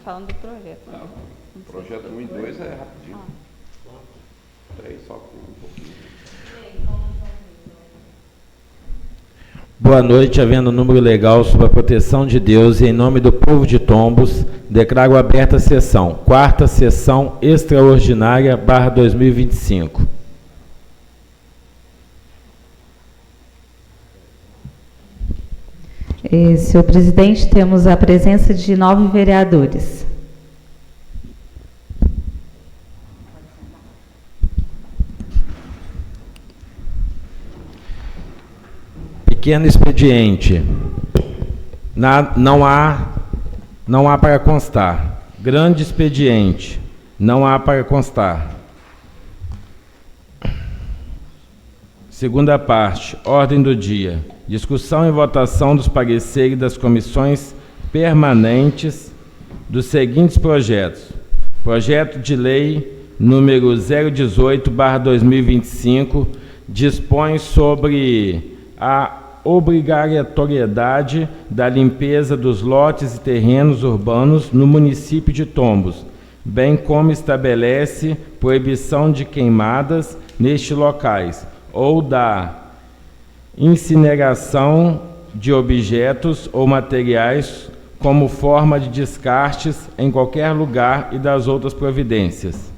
falando do projeto. Né? Projeto 1 e 2 é rapidinho. 3 só com um pouquinho. Boa noite, havendo número legal sobre a proteção de Deus e em nome do povo de Tombos, declaro aberta a sessão, quarta sessão extraordinária /2025. Senhor presidente, temos a presença de 9 vereadores. Pequeno expediente. Não há para constar. Grande expediente. Não há para constar. Segunda parte. Ordem do dia. Discussão e votação dos pareceres das comissões permanentes dos seguintes projetos. Projeto de lei número 018/2025 dispõe sobre a obrigatoriedade da limpeza dos lotes e terrenos urbanos no município de Tombos, bem como estabelece proibição de queimadas nestes locais ou da incineração de objetos ou materiais como forma de descartes em qualquer lugar e das outras providências.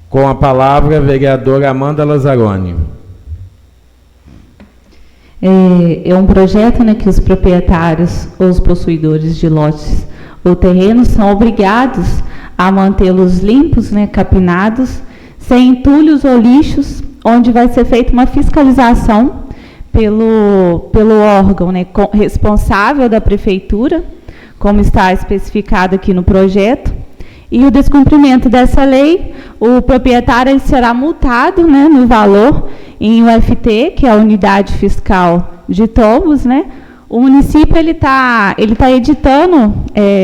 Com a vereadora Amanda Lazzaroni. É um projeto, né, que os proprietários ou os possuidores de lotes ou terrenos são obrigados a mantê-los limpos, né, capinados, sem entulhos ou lixos, onde vai ser feita uma fiscalização pelo órgão, né, responsável da prefeitura, como está especificado aqui no projeto. E o descumprimento dessa lei, o proprietário ele será multado, né, no valor em UFT, que é a Unidade Fiscal de Tombos, né. O município ele tá editando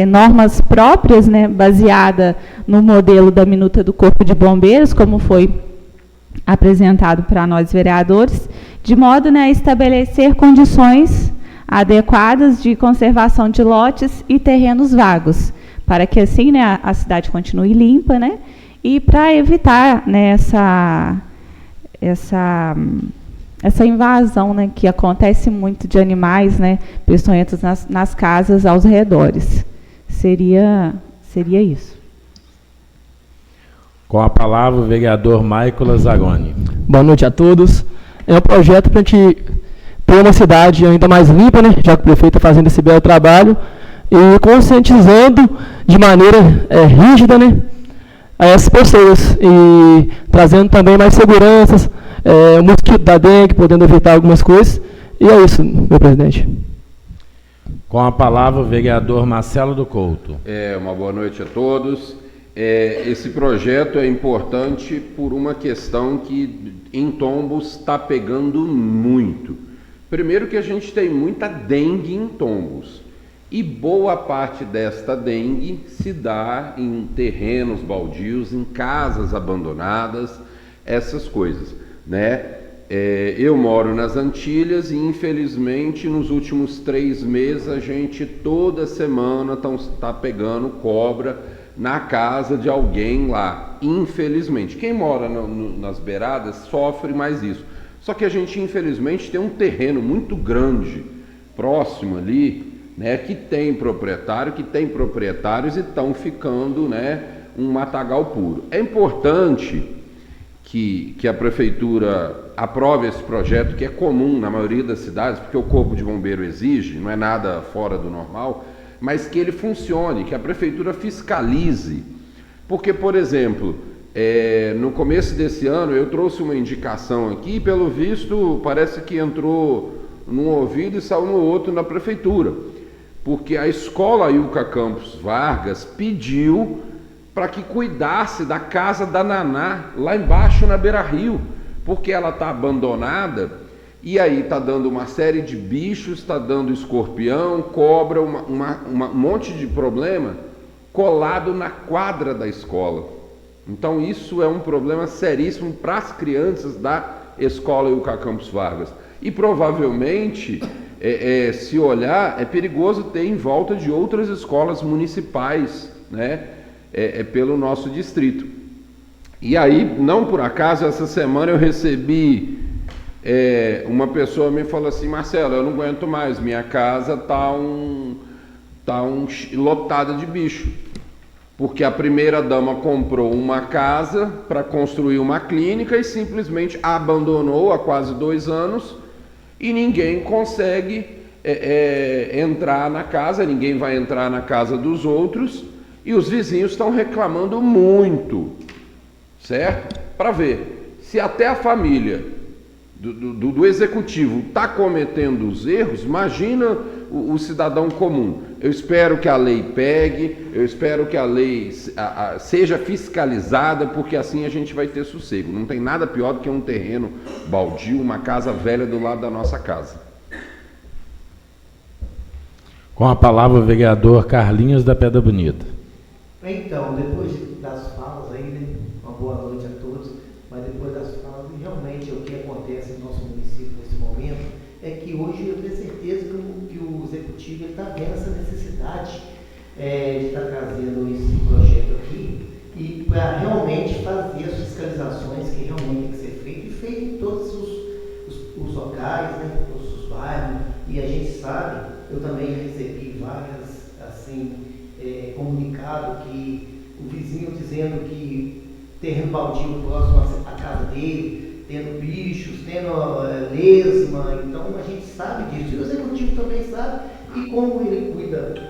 normas próprias, né, baseada no modelo da minuta do Corpo de Bombeiros, como foi apresentado para nós vereadores, de modo, né, a estabelecer condições adequadas de conservação de lotes e terrenos vagos, para que assim, né, a cidade continue limpa, né, e para evitar, né, essa invasão, né, que acontece muito de animais, né, peçonhentos nas casas aos redores. Seria isso. Com a palavra o vereador Maico Lazzaroni. Boa noite a todos. É um projeto para a gente ter uma cidade ainda mais limpa, né, já que o prefeito está fazendo esse belo trabalho, e conscientizando de maneira rígida, né, a essas pessoas, e trazendo também mais seguranças, o mosquito da dengue, podendo evitar algumas coisas. E é isso, meu presidente. Com a palavra o vereador Marcelo do Couto. Uma boa noite a todos. Esse projeto é importante por uma questão que em Tombos está pegando muito. Primeiro que a gente tem muita dengue em Tombos. E boa parte desta dengue se dá em terrenos baldios, em casas abandonadas, essas coisas, né? Eu moro nas Antilhas e, infelizmente, nos últimos 3 meses, a gente toda semana está pegando cobra na casa de alguém lá, infelizmente. Quem mora nas beiradas sofre mais isso. Só que a gente, infelizmente, tem um terreno muito grande, próximo ali, né, que tem proprietários e estão ficando, né, um matagal puro. É importante que a prefeitura aprove esse projeto, que é comum na maioria das cidades, porque o Corpo de Bombeiro exige, não é nada fora do normal, mas que ele funcione, que a prefeitura fiscalize. Porque, por exemplo, no começo desse ano eu trouxe uma indicação aqui, pelo visto parece que entrou num ouvido e saiu no outro na prefeitura. Porque a escola Ilka Campos Vargas pediu para que cuidasse da casa da Naná, lá embaixo na Beira-Rio, porque ela está abandonada e aí está dando uma série de bichos, está dando escorpião, cobra, um monte de problema colado na quadra da escola. Então isso é um problema seríssimo para as crianças da escola Ilka Campos Vargas. E provavelmente se olhar, é perigoso ter em volta de outras escolas municipais, né, pelo nosso distrito. E aí, não por acaso, essa semana eu recebi, uma pessoa me falou assim: Marcelo, eu não aguento mais, minha casa tá lotada de bicho, porque a primeira dama comprou uma casa para construir uma clínica e simplesmente abandonou há quase 2 anos, e ninguém consegue entrar na casa, ninguém vai entrar na casa dos outros, e os vizinhos estão reclamando muito, certo? Para ver se até a família do executivo está cometendo os erros, imagina o cidadão comum. Eu espero que a lei pegue, eu espero que a lei seja fiscalizada, porque assim a gente vai ter sossego. Não tem nada pior do que um terreno baldio, uma casa velha do lado da nossa casa. Com a palavra o vereador Carlinhos da Pedra Bonita. Então, depois das falas aí, né, uma boa noite a todos, mas depois das falas, realmente o que acontece no nosso município nesse momento é que hoje eu tenho certeza que o executivo está vendo essa necessidade de estar trazendo esse projeto aqui e para realmente fazer as fiscalizações que realmente tem que ser feitas e feito em todos os locais, né, todos os bairros, e a gente sabe, eu também recebi várias, assim, comunicado que o vizinho dizendo que terreno baldio próximo à casa dele, tendo bichos, tendo lesma, então a gente sabe disso, e o executivo também sabe, e como ele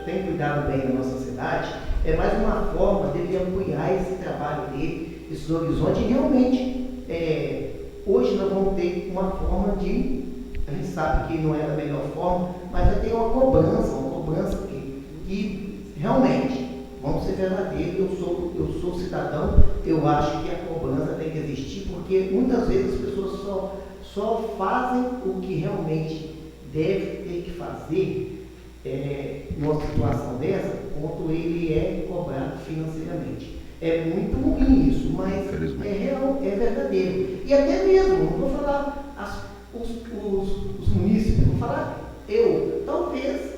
tem cuidado bem da nossa cidade, é mais uma forma dele ampliar esse trabalho dele, esses horizontes, e realmente, hoje nós vamos ter uma forma de, a gente sabe que não é da melhor forma, mas vai ter uma cobrança que realmente, vamos ser verdadeiros, eu sou cidadão, eu acho que a cobrança tem que existir, porque muitas vezes as pessoas só fazem o que realmente deve ter que fazer numa situação dessa, quanto ele é cobrado financeiramente. É muito ruim isso, mas é real, é verdadeiro. E até mesmo, não vou falar os munícipes, vou falar talvez,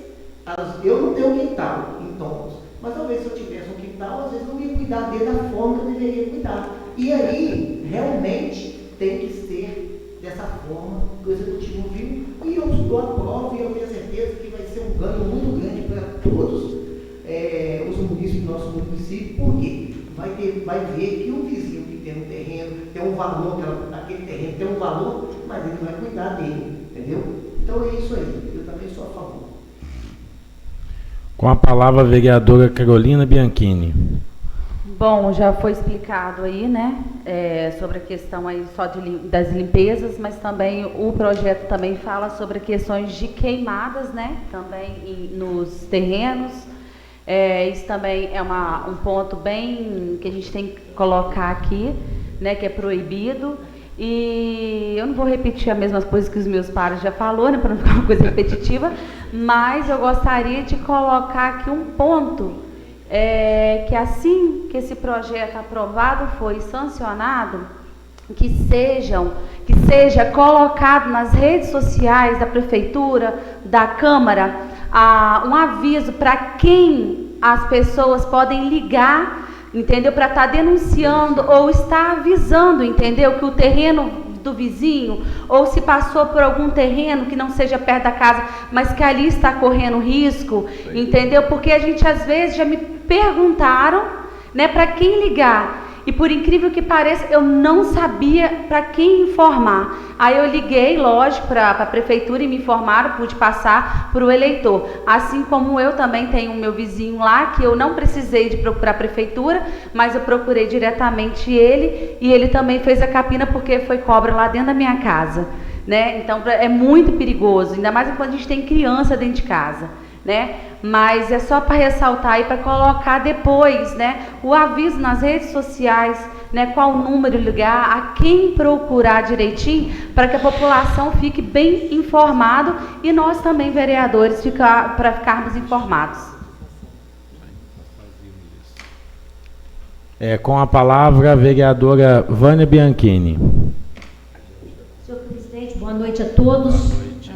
eu não tenho quintal, então, mas talvez se eu tivesse um quintal, às vezes eu não ia cuidar dele da forma que eu deveria cuidar. E aí, realmente, tem que ser dessa forma que o executivo viu, e eu dou a prova e eu tenho certeza que vai ser um ganho muito grande para todos os munícipes do nosso município, porque vai ver que o vizinho que tem um terreno, tem um valor, aquele terreno tem um valor, mas ele vai cuidar dele, entendeu? Então é isso aí, eu também sou a favor. Com a palavra a vereadora Carolina Bianchini. Bom, já foi explicado aí, né, sobre a questão aí só das limpezas, mas também o projeto também fala sobre questões de queimadas, né, também nos terrenos. Isso também é um ponto bem que a gente tem que colocar aqui, né, que é proibido. E eu não vou repetir as mesmas coisas que os meus pares já falaram, né, para não ficar uma coisa repetitiva, mas eu gostaria de colocar aqui um ponto, que assim que esse projeto aprovado foi sancionado, que seja colocado nas redes sociais da Prefeitura, da Câmara, um aviso para quem as pessoas podem ligar, entendeu? Para estar denunciando ou estar avisando, entendeu? Que o terreno do vizinho, ou se passou por algum terreno que não seja perto da casa, mas que ali está correndo risco, entendeu? Porque a gente às vezes já me perguntaram, né, para quem ligar. E por incrível que pareça, eu não sabia para quem informar. Aí eu liguei, lógico, para a prefeitura e me informaram, pude passar para o eleitor. Assim como eu também tenho o meu vizinho lá, que eu não precisei de procurar a prefeitura, mas eu procurei diretamente ele, e ele também fez a capina porque foi cobra lá dentro da minha casa, né? Então é muito perigoso, ainda mais quando a gente tem criança dentro de casa, né? Mas é só para ressaltar e para colocar depois, né, o aviso nas redes sociais, né, qual número ligar, a quem procurar direitinho, para que a população fique bem informado e nós também, vereadores, para ficarmos informados. Com a palavra a vereadora Vânia Bianchini. Senhor presidente, boa noite a todos. Boa noite.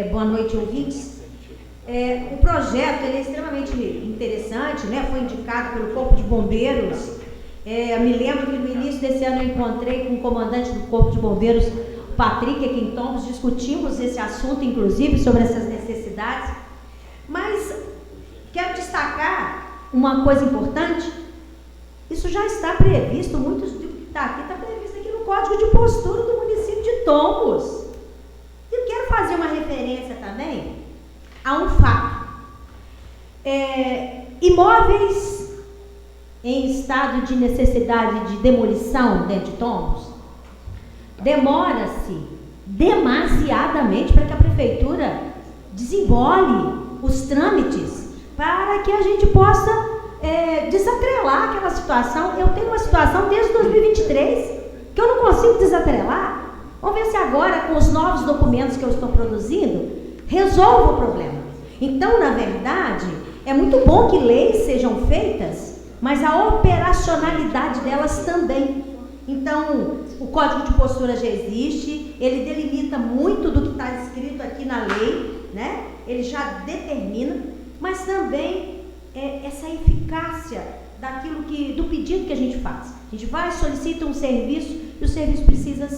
Boa noite, ouvintes. O projeto ele é extremamente interessante, né? Foi indicado pelo Corpo de Bombeiros. Me lembro que no início desse ano eu encontrei com o comandante do Corpo de Bombeiros, Patrick, aqui em Tombos, discutimos esse assunto, inclusive, sobre essas necessidades. Mas quero destacar uma coisa importante: isso já está previsto, muitos do que está previsto aqui no Código de Postura do município de Tombos. Eu quero fazer uma referência também a um fato. Imóveis em estado de necessidade de demolição dentro de Tombos, demora-se demasiadamente para que a prefeitura desembole os trâmites para que a gente possa desatrelar aquela situação. Eu tenho uma situação desde 2023 que eu não consigo desatrelar. Vamos ver se agora, com os novos documentos que eu estou produzindo, resolvo o problema. Então, na verdade, é muito bom que leis sejam feitas, mas a operacionalidade delas também. Então, o Código de Postura já existe, ele delimita muito do que está escrito aqui na lei, né? Ele já determina, mas também essa eficácia do pedido que a gente faz. A gente vai, solicita um serviço e o serviço precisa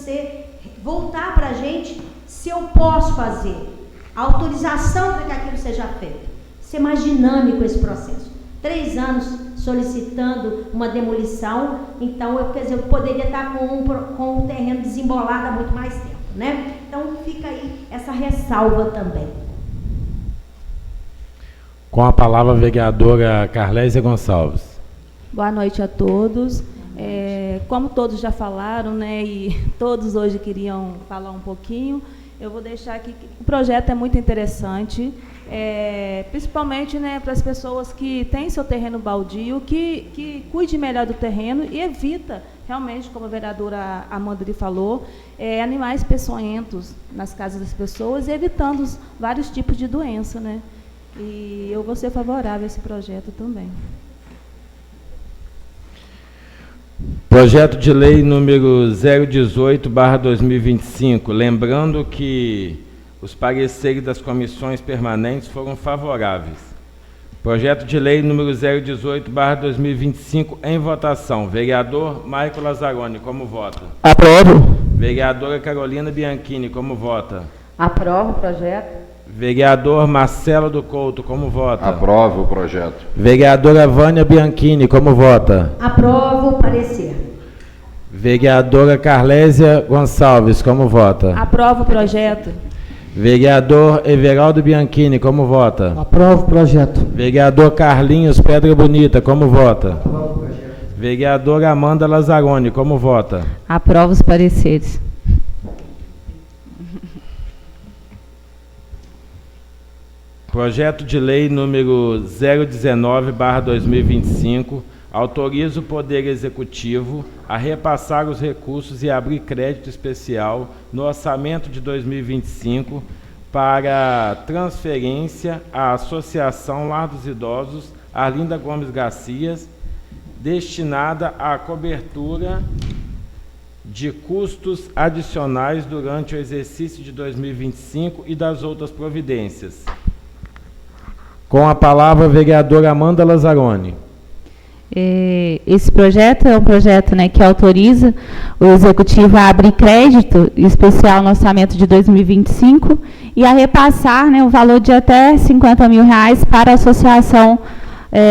voltar para a gente se eu posso fazer a autorização para que aquilo seja feito. Ser mais dinâmico esse processo. 3 anos solicitando uma demolição, então eu poderia estar com o terreno desembolado há muito mais tempo, né? Então fica aí essa ressalva também. Com a palavra a vereadora Carlésia Gonçalves. Boa noite a todos. Como todos já falaram, né, e todos hoje queriam falar um pouquinho, eu vou deixar aqui que o projeto é muito interessante, principalmente, né, para as pessoas que têm seu terreno baldio, que cuide melhor do terreno e evita, realmente, como a vereadora Amanda falou, animais peçonhentos nas casas das pessoas, evitando vários tipos de doença, né? E eu vou ser favorável a esse projeto também. Projeto de lei número 018/2025, lembrando que os pareceres das comissões permanentes foram favoráveis. Projeto de lei número 018/2025 em votação. Vereador Maico Lazzaroni, como vota? Aprovo. Vereadora Carolina Bianchini, como vota? Aprovo o projeto. Vereador Marcelo do Couto, como vota? Aprovo o projeto. Vereadora Vânia Bianchini, como vota? Aprovo o parecer. Vereadora Carlésia Gonçalves, como vota? Aprovo o projeto. Vereador Everaldo Bianchini, como vota? Aprovo o projeto. Vereador Carlinhos Pedra Bonita, como vota? Aprovo o projeto. Vereadora Amanda Lazzaroni, como vota? Aprovo os pareceres. Projeto de lei número 019/2025 autoriza o Poder Executivo a repassar os recursos e abrir crédito especial no orçamento de 2025 para transferência à Associação Lar dos Idosos Arlinda Gomes Garcias, destinada à cobertura de custos adicionais durante o exercício de 2025 e das outras providências. Com a palavra, a vereadora Amanda Lazzaroni. Esse projeto é um projeto, né, que autoriza o Executivo a abrir crédito especial no orçamento de 2025 e a repassar, né, o valor de até R$50 mil para a Associação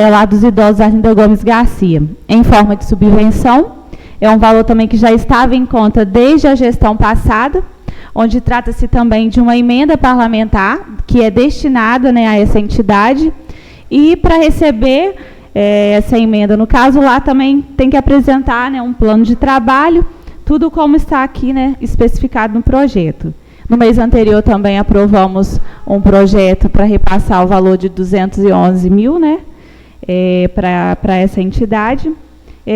Lar dos Idosos Arlinda Gomes Garcia, em forma de subvenção. É um valor também que já estava em conta desde a gestão passada, onde trata-se também de uma emenda parlamentar que é destinada, né, a essa entidade. E para receber essa emenda, no caso, lá também tem que apresentar, né, um plano de trabalho, tudo como está aqui, né, especificado no projeto. No mês anterior também aprovamos um projeto para repassar o valor de 211 mil, né, para essa entidade.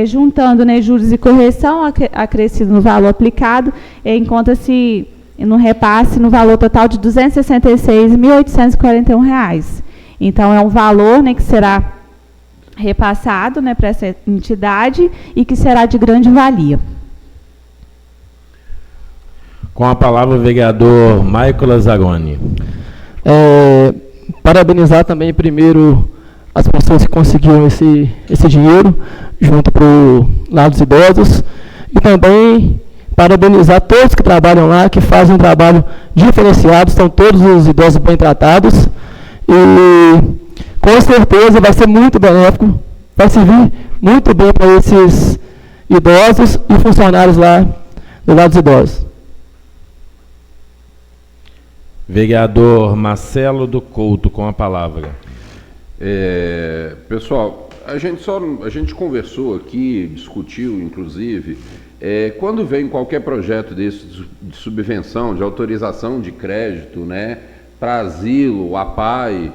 Juntando, né, juros e correção acrescido no valor aplicado, encontra-se no repasse no valor total de R$ 266.841. Então, é um valor, né, que será repassado, né, para essa entidade e que será de grande valia. Com a palavra, o vereador Maico Lazzaroni. Parabenizar também, primeiro, as pessoas que conseguiram esse dinheiro, junto para o lado dos idosos, e também parabenizar todos que trabalham lá, que fazem um trabalho diferenciado, estão todos os idosos bem tratados, e com certeza vai ser muito benéfico, vai servir muito bem para esses idosos e funcionários lá do lado dos idosos. Vereador Marcelo do Couto, com a palavra. Pessoal, a gente conversou aqui, discutiu, inclusive, quando vem qualquer projeto desse de subvenção, de autorização de crédito, né, para asilo, APAE,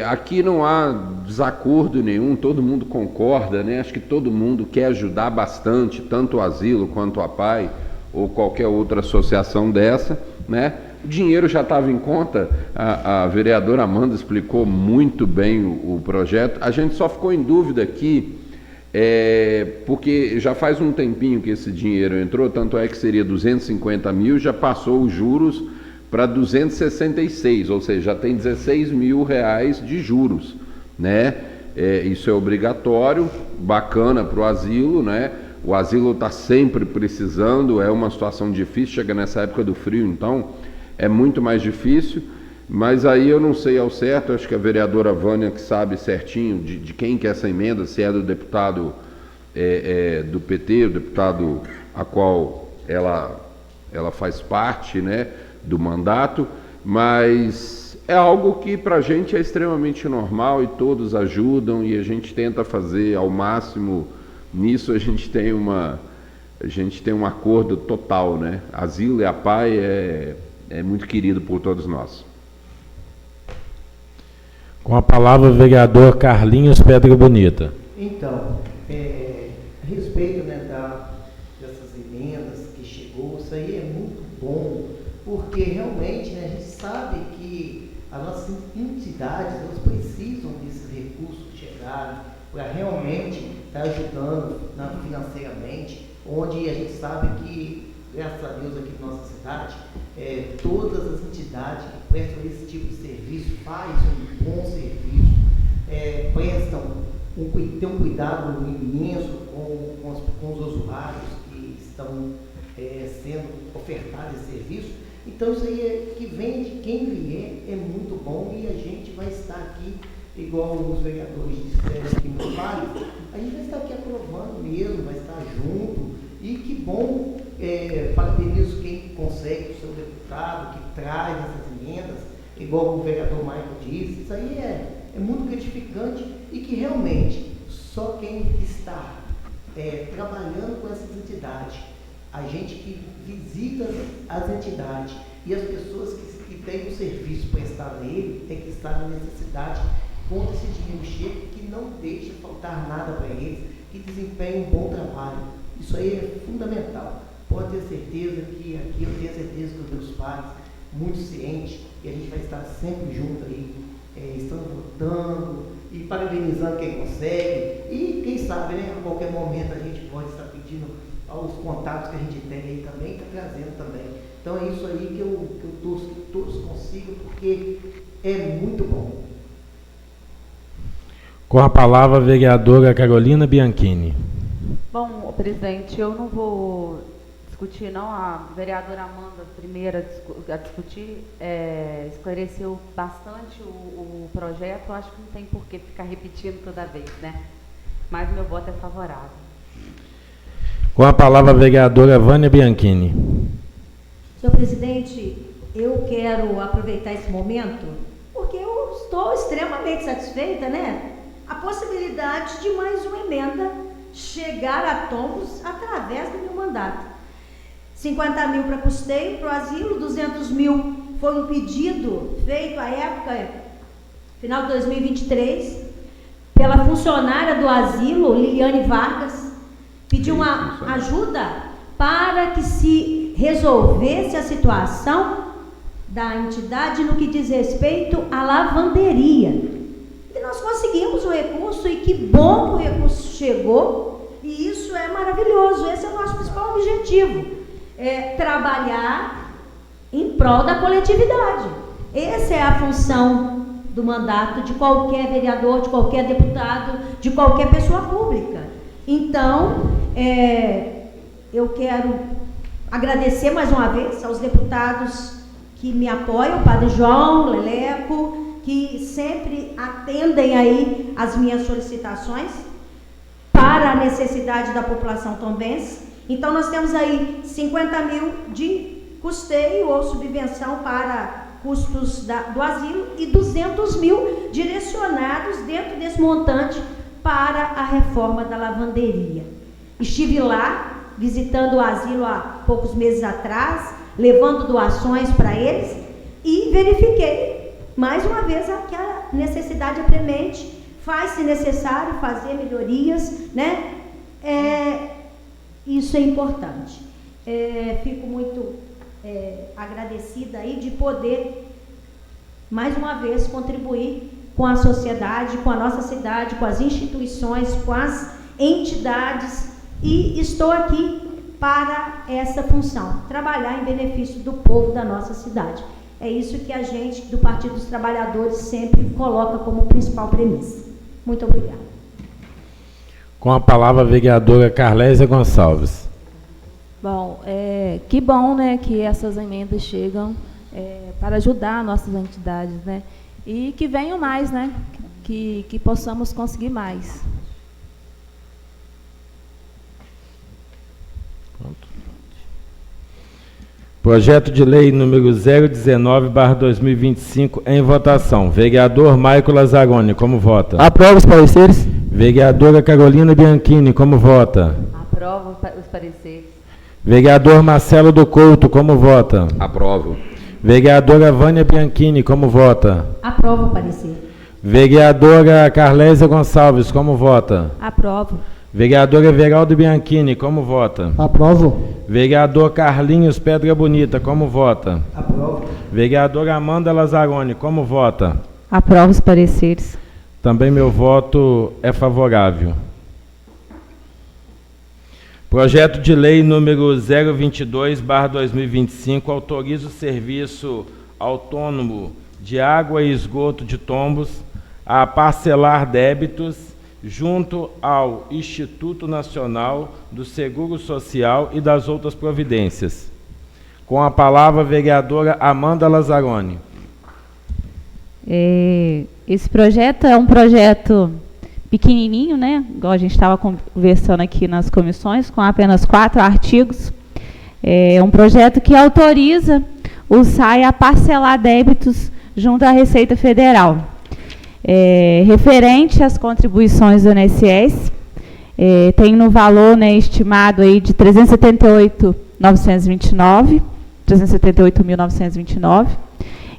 aqui não há desacordo nenhum, todo mundo concorda, né? Acho que todo mundo quer ajudar bastante, tanto o asilo quanto a APAE ou qualquer outra associação dessa, né? O dinheiro já estava em conta, a vereadora Amanda explicou muito bem o projeto. A gente só ficou em dúvida aqui, porque já faz um tempinho que esse dinheiro entrou, tanto é que seria 250 mil, já passou os juros para 266, ou seja, já tem 16 mil reais de juros, né? Isso é obrigatório, bacana para o asilo, né? O asilo está sempre precisando, é uma situação difícil, chega nessa época do frio, então é muito mais difícil, mas aí eu não sei ao certo, acho que a vereadora Vânia que sabe certinho de quem que é essa emenda, se é do deputado do PT, o deputado a qual ela faz parte, né, do mandato, mas é algo que para a gente é extremamente normal e todos ajudam e a gente tenta fazer ao máximo. Nisso a gente tem um acordo total, né? Asilo e APAE é muito querido por todos nós. Com a palavra o vereador Carlinhos Pedra Bonita. Então, a respeito, né, dessas emendas que chegou, isso aí é muito bom, porque realmente, né, a gente sabe que as nossas entidades, elas precisam desses recursos que chegaram para realmente estar ajudando financeiramente, onde a gente sabe que, graças a Deus, aqui na nossa cidade, todas as entidades que prestam esse tipo de serviço fazem um bom serviço, tem um cuidado imenso com os usuários que estão sendo ofertados esse serviço. Então, isso aí que vem de quem vier é muito bom e a gente vai estar aqui, igual os vereadores disseram aqui no Vale, a gente vai estar aqui aprovando mesmo, vai estar junto, e que bom, parabenizo quem consegue, o seu deputado, que traz essas emendas, igual o vereador Michael disse, isso aí é muito gratificante e que realmente só quem está trabalhando com essas entidades, a gente que visita as entidades e as pessoas que têm o serviço prestado a ele, tem que estar na necessidade, quando esse dinheiro chega, que não deixe faltar nada para eles, que desempenhem um bom trabalho. Isso aí é fundamental. Pode ter certeza que aqui eu tenho certeza que os meus pais, muito cientes, e a gente vai estar sempre junto aí, estando votando e parabenizando quem consegue. E quem sabe, né, a qualquer momento a gente pode estar pedindo aos contatos que a gente tem aí também, está trazendo também. Então é isso aí que eu torço que todos consigam, porque é muito bom. Com a palavra a vereadora Carolina Bianchini. Bom, presidente, eu não vou discutir, não. A vereadora Amanda, primeira a discutir, esclareceu bastante o projeto. Eu acho que não tem por que ficar repetindo toda vez, né? Mas meu voto é favorável. Com a palavra a vereadora Vânia Bianchini. Senhor presidente, eu quero aproveitar esse momento, porque eu estou extremamente satisfeita, né? A possibilidade de mais uma emenda chegar a tombos através do meu mandato. 50 mil para custeio, para o asilo, 200 mil foi um pedido feito à época, final de 2023, pela funcionária do asilo, Liliane Vargas, pediu uma ajuda para que se resolvesse a situação da entidade no que diz respeito à lavanderia. E nós conseguimos o recurso, e que bom que o recurso chegou, e isso é maravilhoso. Esse é o nosso principal objetivo, trabalhar em prol da coletividade. Essa é a função do mandato de qualquer vereador, de qualquer deputado, de qualquer pessoa pública. Então, eu quero agradecer mais uma vez aos deputados que me apoiam, o Padre João, Leleco, que sempre atendem aí as minhas solicitações para a necessidade da população tombense. Então, nós temos aí 50 mil de custeio ou subvenção para custos do asilo e 200 mil direcionados dentro desse montante para a reforma da lavanderia. Estive lá, visitando o asilo há poucos meses atrás, levando doações para eles e verifiquei, mais uma vez, que a necessidade é premente, faz-se necessário fazer melhorias, né? Isso é importante. Fico muito agradecida aí de poder, mais uma vez, contribuir com a sociedade, com a nossa cidade, com as instituições, com as entidades, e estou aqui para essa função, trabalhar em benefício do povo da nossa cidade. É isso que a gente, do Partido dos Trabalhadores, sempre coloca como principal premissa. Muito obrigada. Com a palavra, a vereadora Carlésia Gonçalves. Bom, que bom, né, que essas emendas chegam para ajudar nossas entidades, né, e que venham mais, né, que possamos conseguir mais. Pronto. Projeto de lei número 019/2025 em votação. Vereador Maico Lazzaroni, como vota? Aprovo os pareceres. Vereadora Carolina Bianchini, como vota? Aprovo os pareceres. Vereador Marcelo do Couto, como vota? Aprovo. Vereadora Vânia Bianchini, como vota? Aprovo o parecer. Vereadora Carlésia Gonçalves, como vota? Aprovo. Vereadora Everaldo Bianchini, como vota? Aprovo. Vereador Carlinhos Pedra Bonita, como vota? Aprovo. Vereadora Amanda Lazzaroni, como vota? Aprovo os pareceres. Também meu voto é favorável. Projeto de lei número 022/2025 autoriza o Serviço Autônomo de Água e Esgoto de Tombos a parcelar débitos junto ao Instituto Nacional do Seguro Social e das outras providências. Com a palavra, a vereadora Amanda Lazzaroni. Esse projeto é um projeto pequenininho, né? Igual a gente estava conversando aqui nas comissões, com apenas 4 artigos. É um projeto que autoriza o SAI a parcelar débitos junto à Receita Federal. Referente às contribuições do INSS, tem no valor, né, estimado aí de 378.929,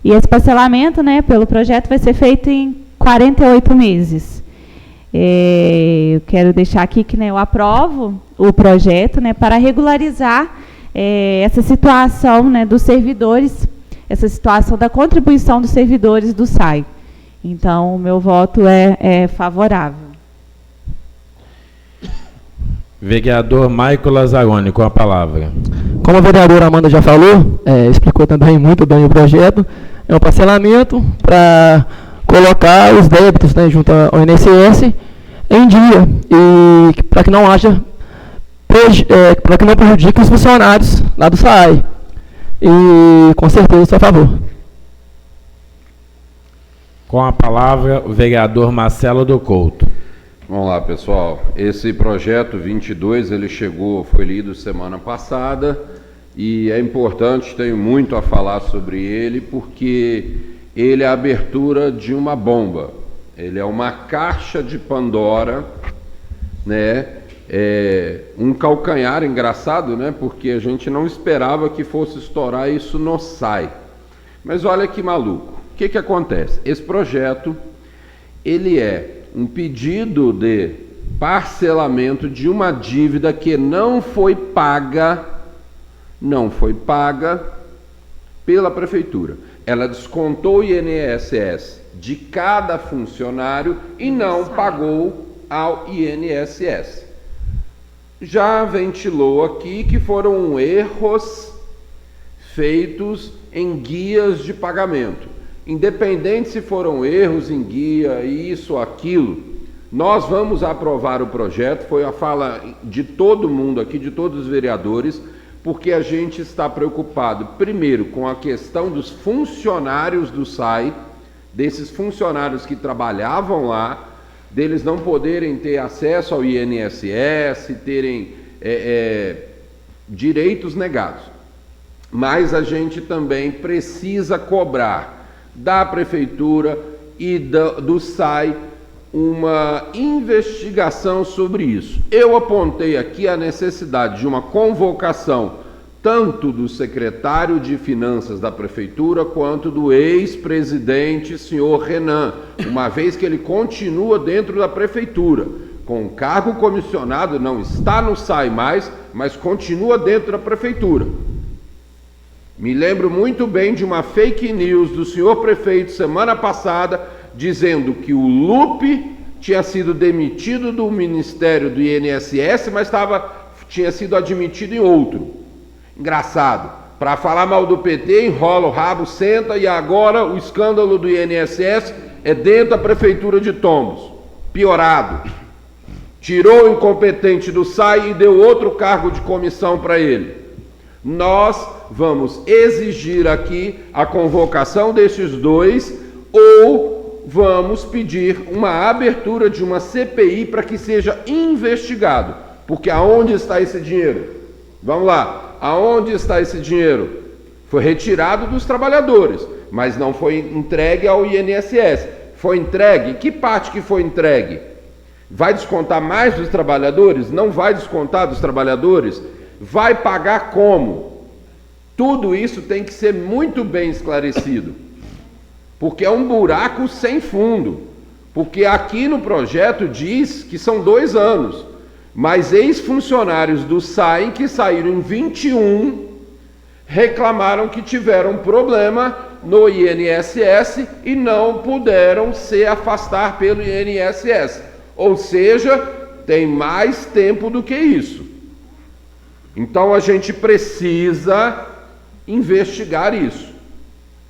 e esse parcelamento, né, pelo projeto vai ser feito em 48 meses. Eu quero deixar aqui que, né, eu aprovo o projeto, né, para regularizar essa situação, né, dos servidores, essa situação da contribuição dos servidores do SAI. Então, o meu voto é favorável. Vereador Maico Lazzaroni, com a palavra. Como a vereadora Amanda já falou, explicou também muito bem o projeto, é um parcelamento para colocar os débitos, né, junto ao INSS em dia, e para que não haja, para que não prejudique os funcionários lá do SAI. E com certeza estou a favor. Com a palavra, o vereador Marcelo do Couto. Vamos lá, pessoal. Esse projeto 22, ele foi lido semana passada, e é importante, tenho muito a falar sobre ele, porque ele é a abertura de uma bomba. Ele é uma caixa de Pandora, né? Um calcanhar engraçado, né? Porque a gente não esperava que fosse estourar isso no SAI. Mas olha que maluco. O que acontece? Esse projeto, ele é um pedido de parcelamento de uma dívida que não foi paga pela prefeitura. Ela descontou o INSS de cada funcionário e não pagou ao INSS. Já ventilou aqui que foram erros feitos em guias de pagamento. independente se foram erros em guia, isso ou aquilo, nós vamos aprovar o projeto. Foi a fala de todo mundo aqui, de todos os vereadores, porque a gente está preocupado, primeiro, com a questão dos funcionários do SAI, desses funcionários que trabalhavam lá, deles não poderem ter acesso ao INSS, terem direitos negados. Mas a gente também precisa cobrar da Prefeitura e do SAI uma investigação sobre isso. Eu apontei aqui a necessidade de uma convocação tanto do secretário de Finanças da Prefeitura quanto do ex-presidente, senhor Renan, uma vez que ele continua dentro da Prefeitura, com cargo comissionado, não está no SAI mais, mas continua dentro da Prefeitura. Me lembro muito bem de uma fake news do senhor prefeito semana passada, dizendo que o Lupe tinha sido demitido do Ministério do INSS, mas tinha sido admitido em outro. Engraçado, para falar mal do PT, enrola o rabo, senta, e agora o escândalo do INSS é dentro da Prefeitura de Tombos. Piorado. Tirou o incompetente do SAI e deu outro cargo de comissão para ele. Nós vamos exigir aqui a convocação desses dois, ou vamos pedir uma abertura de uma CPI para que seja investigado. Porque aonde está esse dinheiro? Vamos lá, aonde está esse dinheiro? Foi retirado dos trabalhadores, mas não foi entregue ao INSS. Foi entregue? Que parte que foi entregue? Vai descontar mais dos trabalhadores? Não vai descontar dos trabalhadores? Vai pagar como? Tudo isso tem que ser muito bem esclarecido, porque é um buraco sem fundo. Porque aqui no projeto diz que são 2 anos, mas ex-funcionários do SAI que saíram em 21 reclamaram que tiveram problema no INSS e não puderam se afastar pelo INSS. Ou seja, tem mais tempo do que isso. Então a gente precisa investigar isso.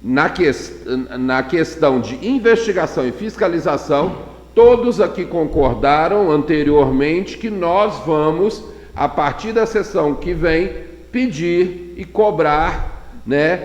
Na questão de investigação e fiscalização, todos aqui concordaram anteriormente que nós vamos, a partir da sessão que vem, pedir e cobrar, né,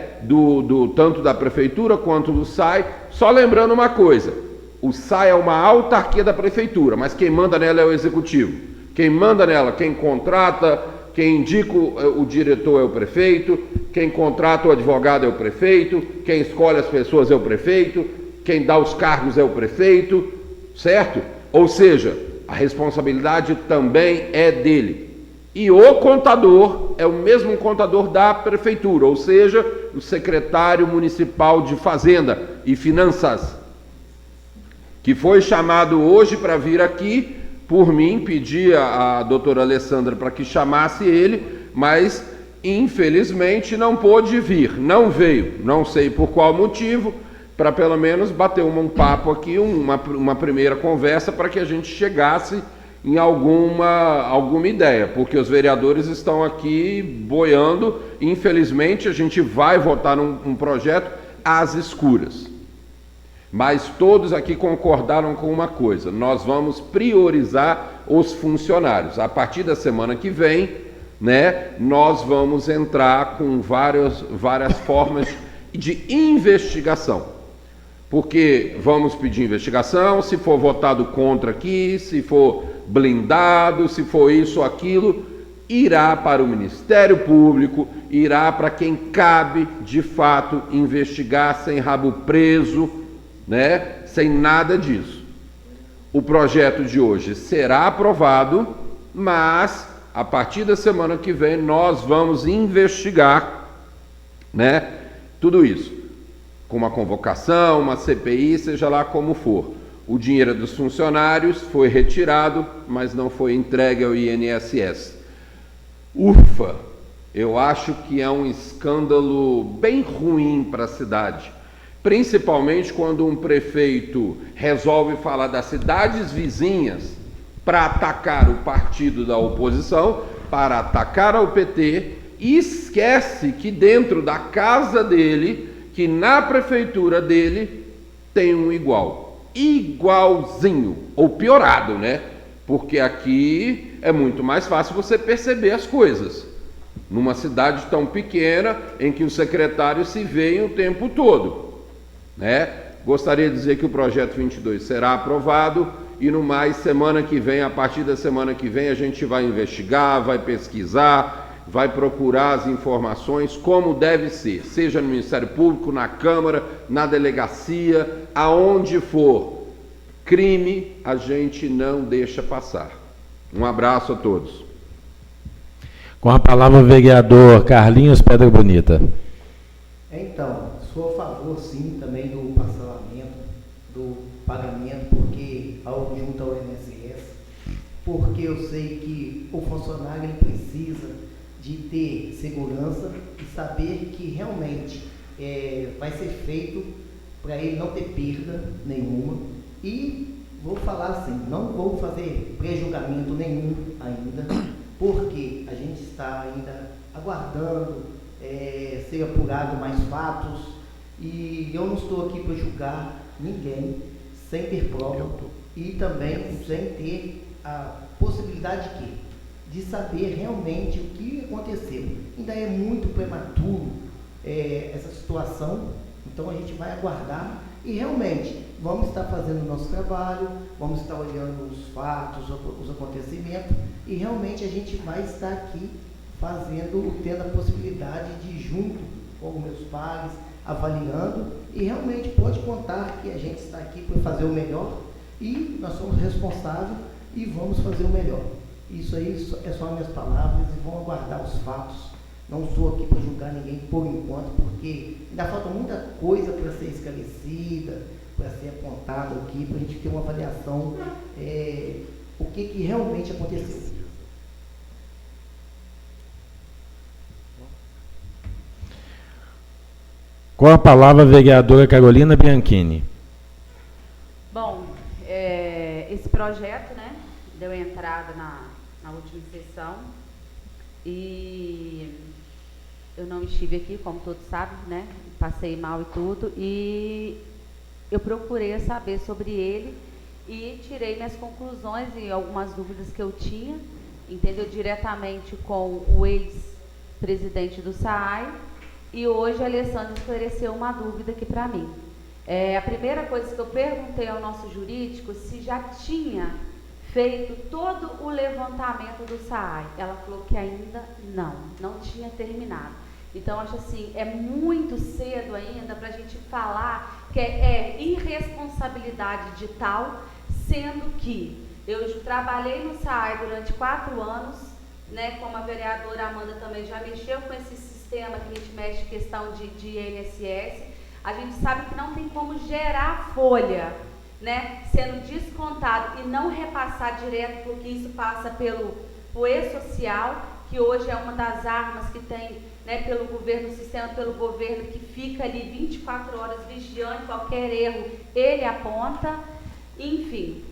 tanto da Prefeitura quanto do SAI. Só lembrando uma coisa, o SAI é uma autarquia da Prefeitura, mas quem manda nela é o Executivo. Quem manda nela, quem contrata, quem indica o diretor é o prefeito, quem contrata o advogado é o prefeito, quem escolhe as pessoas é o prefeito, quem dá os cargos é o prefeito, certo? Ou seja, a responsabilidade também é dele. E o contador é o mesmo contador da Prefeitura, ou seja, o secretário municipal de Fazenda e Finanças, que foi chamado hoje para vir aqui. Por mim, pedi a doutora Alessandra para que chamasse ele, mas infelizmente não pôde vir, não veio, não sei por qual motivo, para pelo menos bater um papo aqui, uma primeira conversa, para que a gente chegasse em alguma ideia, porque os vereadores estão aqui boiando. Infelizmente a gente vai votar num projeto às escuras. Mas todos aqui concordaram com uma coisa: nós vamos priorizar os funcionários. A partir da semana que vem, né, nós vamos entrar com várias formas de investigação. Porque vamos pedir investigação, se for votado contra aqui, se for blindado, se for isso ou aquilo, irá para o Ministério Público, irá para quem cabe de fato investigar, sem rabo preso, né? Sem nada disso. O projeto de hoje será aprovado, mas a partir da semana que vem nós vamos investigar, né, tudo isso, com uma convocação, uma CPI, seja lá como for. O dinheiro dos funcionários foi retirado, mas não foi entregue ao INSS. Ufa! Eu acho que é um escândalo bem ruim para a cidade. Principalmente quando um prefeito resolve falar das cidades vizinhas para atacar o partido da oposição, para atacar ao PT, e esquece que dentro da casa dele, que na prefeitura dele tem um igualzinho, ou piorado, né? Porque aqui é muito mais fácil você perceber as coisas. Numa cidade tão pequena, em que os secretários se veem o tempo todo, né? Gostaria de dizer que o projeto 22 será aprovado e no mais, semana que vem, a partir da semana que vem, a gente vai investigar, vai pesquisar, vai procurar as informações como deve ser, seja no Ministério Público, na Câmara, na delegacia, aonde for crime, a gente não deixa passar. Um abraço a todos. Com a palavra o vereador Carlinhos Pedra Bonita. Então, sou a favor, sim, também do parcelamento, do pagamento, porque junto ao INSS, porque eu sei que o funcionário ele precisa de ter segurança e saber que realmente vai ser feito para ele não ter perda nenhuma. E vou falar assim, não vou fazer pré-julgamento nenhum ainda, porque a gente está ainda aguardando ser apurado mais fatos e eu não estou aqui para julgar ninguém sem ter prova e também sem ter a possibilidade de saber realmente o que aconteceu. Ainda é muito prematuro essa situação, então a gente vai aguardar e realmente vamos estar fazendo o nosso trabalho, vamos estar olhando os fatos, os acontecimentos e realmente a gente vai estar aqui tendo a possibilidade de, junto com os meus pares, avaliando e realmente pode contar que a gente está aqui para fazer o melhor e nós somos responsáveis e vamos fazer o melhor. Isso aí é só minhas palavras e vão aguardar os fatos. Não estou aqui para julgar ninguém por enquanto, porque ainda falta muita coisa para ser esclarecida, para ser apontado aqui, para a gente ter uma avaliação o que realmente aconteceu. Com a palavra a vereadora Carolina Bianchini. Bom, esse projeto, né, deu entrada na última sessão e eu não estive aqui, como todos sabem, né, passei mal e tudo, e eu procurei saber sobre ele e tirei minhas conclusões e algumas dúvidas que eu tinha, entendeu, diretamente com o ex-presidente do SAAI, e hoje a Alessandra esclareceu uma dúvida aqui para mim. A primeira coisa que eu perguntei ao nosso jurídico se já tinha feito todo o levantamento do SAAI. Ela falou que ainda não tinha terminado. Então, acho assim, é muito cedo ainda para a gente falar que é irresponsabilidade de tal, sendo que eu trabalhei no SAAI durante 4 anos, né, como a vereadora Amanda também já mexeu com esse sistema que a gente mexe em questão de INSS, a gente sabe que não tem como gerar folha, né, sendo descontado e não repassar direto, porque isso passa pelo E-Social, que hoje é uma das armas que tem, né, pelo governo, o sistema pelo governo, que fica ali 24 horas vigiando qualquer erro, ele aponta, enfim.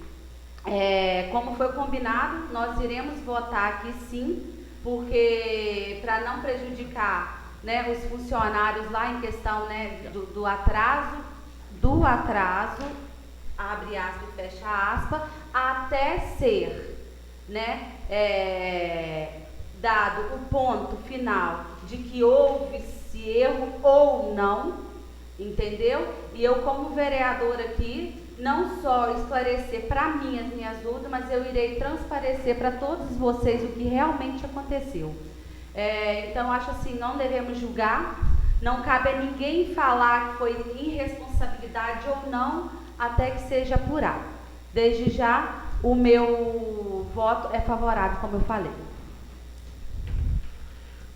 Como foi combinado, nós iremos votar aqui sim, porque para não prejudicar, né, os funcionários lá em questão, né, do atraso, abre aspas e fecha aspas, até ser, né, dado o ponto final de que houve-se erro ou não, entendeu? E eu, como vereadora aqui, não só esclarecer para mim as minhas dúvidas, mas eu irei transparecer para todos vocês o que realmente aconteceu. Então, acho assim, não devemos julgar, não cabe a ninguém falar que foi irresponsabilidade ou não, até que seja apurado. Desde já, o meu voto é favorável, como eu falei.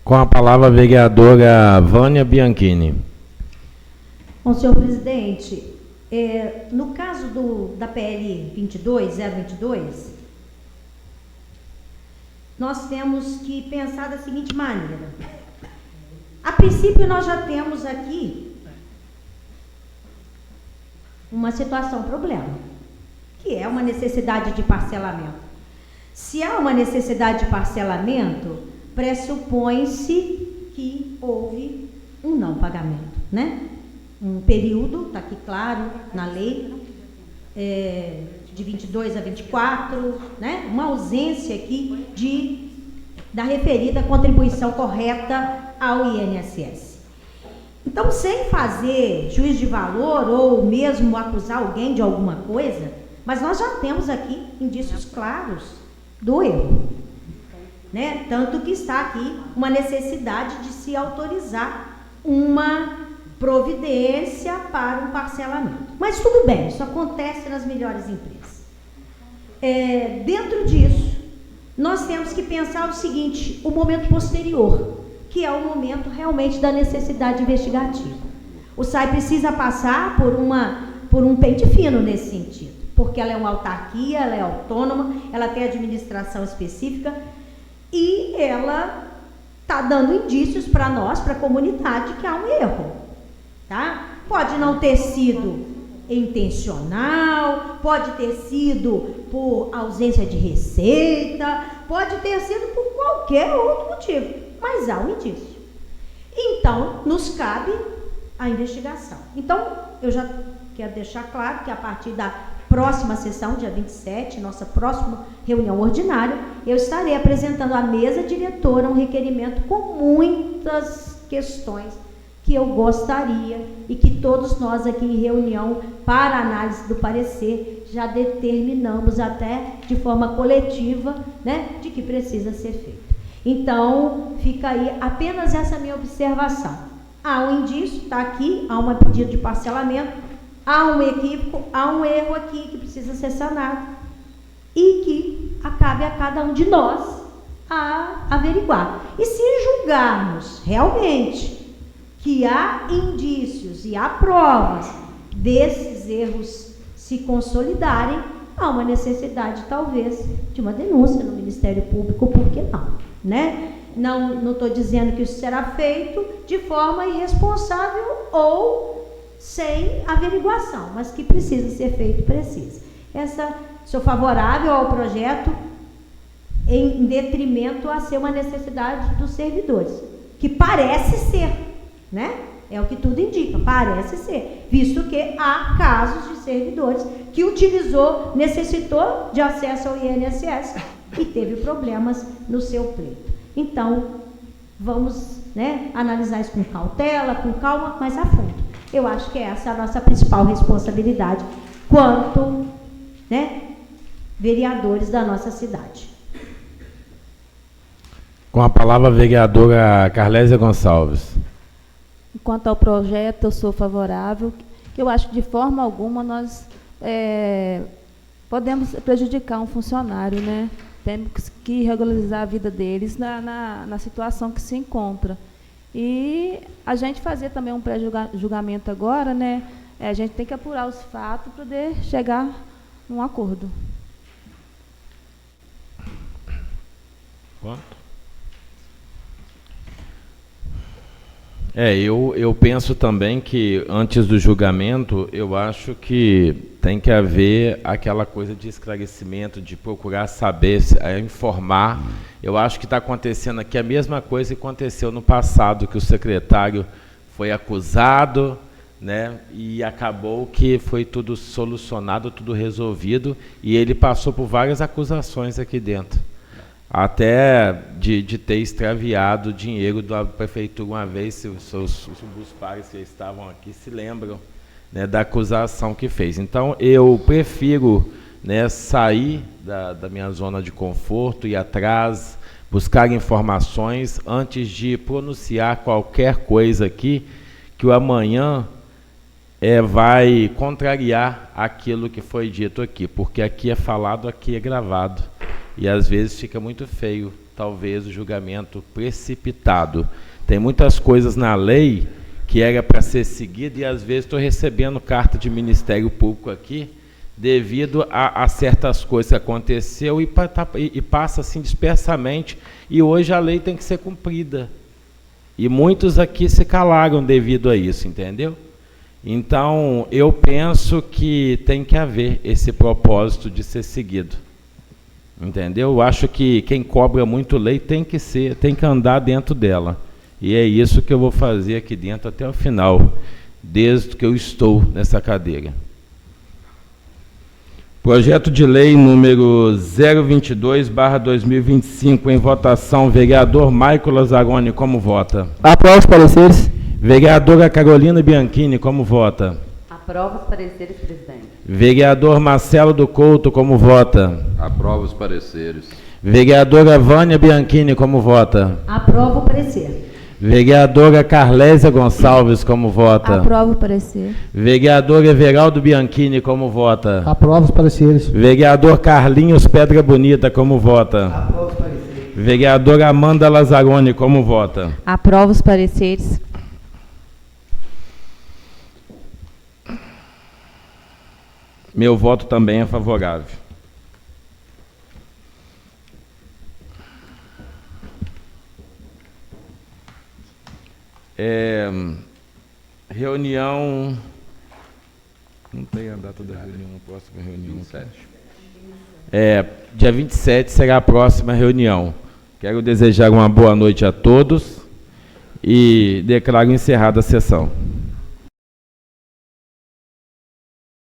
Com a palavra a vereadora Vânia Bianchini. Bom, senhor presidente, no caso da PL 022, nós temos que pensar da seguinte maneira. A princípio, nós já temos aqui uma situação, problema, que é uma necessidade de parcelamento. Se há uma necessidade de parcelamento, pressupõe-se que houve um não pagamento, né? um período, está aqui claro na lei, de 22 a 24, né? Uma ausência aqui da referida contribuição correta ao INSS. Então, sem fazer juízo de valor ou mesmo acusar alguém de alguma coisa, mas nós já temos aqui indícios claros do erro, né? Tanto que está aqui uma necessidade de se autorizar uma providência para um parcelamento. Mas tudo bem, isso acontece nas melhores empresas. Dentro disso, nós temos que pensar o seguinte, o momento posterior, que é o momento realmente da necessidade investigativa. O SAI precisa passar por um pente fino nesse sentido, porque ela é uma autarquia, ela é autônoma, ela tem administração específica e ela está dando indícios para nós, para a comunidade, que há um erro. Tá? Pode não ter sido intencional, pode ter sido por ausência de receita, pode ter sido por qualquer outro motivo, mas há um indício. Então, nos cabe a investigação. Então, eu já quero deixar claro que a partir da próxima sessão, dia 27, nossa próxima reunião ordinária, eu estarei apresentando à mesa diretora um requerimento com muitas questões que eu gostaria e que todos nós aqui em reunião para análise do parecer já determinamos até de forma coletiva, né, de que precisa ser feito. Então, fica aí apenas essa minha observação. Há um indício, está aqui, há um pedido de parcelamento, há um equívoco, há um erro aqui que precisa ser sanado e que cabe a cada um de nós a averiguar. E se julgarmos realmente que há indícios e há provas desses erros se consolidarem, há uma necessidade, talvez, de uma denúncia no Ministério Público, por que não, né? Não estou dizendo que isso será feito de forma irresponsável ou sem averiguação, mas que precisa ser feito, precisa. Sou favorável ao projeto em detrimento a ser uma necessidade dos servidores, que parece ser, né? É o que tudo indica, parece ser, visto que há casos de servidores que necessitou de acesso ao INSS e teve problemas no seu pleito. Então, vamos, né, analisar isso com cautela, com calma, mas a fundo. Eu acho que essa é a nossa principal responsabilidade quanto, né, vereadores da nossa cidade. Com a palavra a vereadora Carlésia Gonçalves. Quanto ao projeto, eu sou favorável, que eu acho que de forma alguma nós podemos prejudicar um funcionário, né? Temos que regularizar a vida deles na situação que se encontra. E a gente fazer também um pré-julgamento agora, né? A gente tem que apurar os fatos para poder chegar num acordo. Quanto? Eu penso também que, antes do julgamento, eu acho que tem que haver aquela coisa de esclarecimento, de procurar saber, informar. Eu acho que está acontecendo aqui a mesma coisa que aconteceu no passado, que o secretário foi acusado, né, e acabou que foi tudo solucionado, tudo resolvido, e ele passou por várias acusações aqui dentro. Até de ter extraviado dinheiro da prefeitura uma vez, se os pares que estavam aqui se lembram, né, da acusação que fez. Então, eu prefiro, né, sair da minha zona de conforto, ir atrás, buscar informações, antes de pronunciar qualquer coisa aqui, que o amanhã vai contrariar aquilo que foi dito aqui, porque aqui é falado, aqui é gravado. E às vezes fica muito feio, talvez, o julgamento precipitado. Tem muitas coisas na lei que era para ser seguida e às vezes estou recebendo carta de Ministério Público aqui devido a certas coisas que aconteceu e passa assim dispersamente, e hoje a lei tem que ser cumprida. E muitos aqui se calaram devido a isso, entendeu? Então, eu penso que tem que haver esse propósito de ser seguido. Entendeu? Eu acho que quem cobra muito lei tem que andar dentro dela. E é isso que eu vou fazer aqui dentro até o final. desde que eu estou nessa cadeira. Projeto de lei número 022/2025, em votação, vereador Maico Lazzaroni, como vota? Aprovo os pareceres. Vereadora Carolina Bianchini, como vota? Aprovo os pareceres, presidente. Vereador Marcelo do Couto, como vota? Aprovo os pareceres. Vereadora Vânia Bianchini, como vota? Aprovo o parecer. Vereadora Carlésia Gonçalves, como vota? Aprovo o parecer. Vereador Everaldo Bianchini, como vota? Aprovo os pareceres. Vereador Carlinhos Pedra Bonita, como vota? Aprovo os pareceres. Vereadora Amanda Lazzaroni, como vota? Aprovo os pareceres. Meu voto também é favorável. Reunião. Não tem a data da reunião, a próxima reunião. 27. Dia 27 será a próxima reunião. Quero desejar uma boa noite a todos e declaro encerrada a sessão.